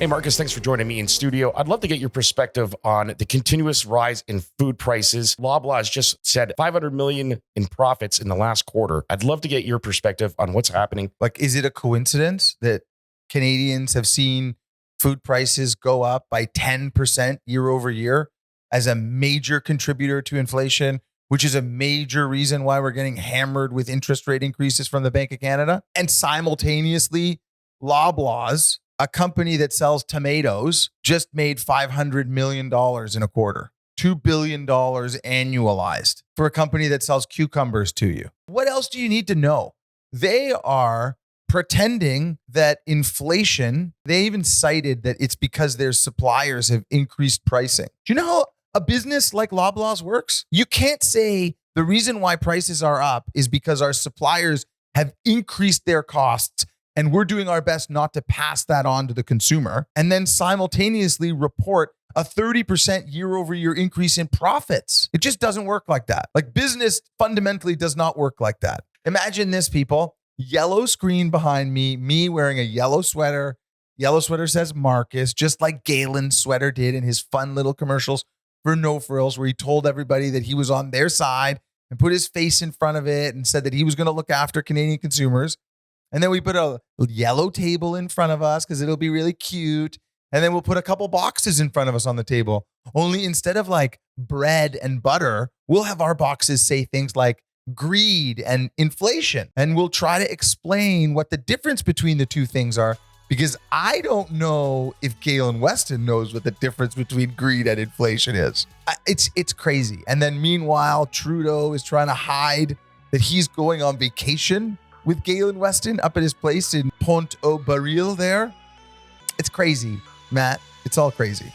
Hey, Marcus, thanks for joining me in studio. I'd love to get your perspective on the continuous rise in food prices. Loblaws just said 500 million in profits in the last quarter. I'd love to get your perspective on what's happening. Like, is it a coincidence that Canadians have seen food prices go up by 10% year over year as a major contributor to inflation, which is a major reason why we're getting hammered with interest rate increases from the Bank of Canada? And simultaneously, Loblaws, a company that sells tomatoes, just made $500 million in a quarter. $2 billion annualized for a company that sells cucumbers to you. What else do you need to know? They are pretending that inflation, they even cited that it's because their suppliers have increased pricing. Do you know how a business like Loblaws works? You can't say the reason why prices are up is because our suppliers have increased their costs and we're doing our best not to pass that on to the consumer, and then simultaneously report a 30% year over year increase in profits. It just doesn't work like that. Like, business fundamentally does not work like that. Imagine this, people. Yellow screen behind me wearing a yellow sweater. Yellow sweater says Marcus, just like Galen's sweater did in his fun little commercials for No Frills, where he told everybody that he was on their side and put his face in front of it and said that he was going to look after Canadian consumers. And then we put a yellow table in front of us because it'll be really cute. And then we'll put a couple boxes in front of us on the table. Only instead of like bread and butter, we'll have our boxes say things like greed and inflation. And we'll try to explain what the difference between the two things are, because I don't know if Galen Weston knows what the difference between greed and inflation is. It's crazy. And then meanwhile, Trudeau is trying to hide that he's going on vacation with Galen Weston up at his place in Pont-au-Baril there. It's crazy, Matt. It's all crazy.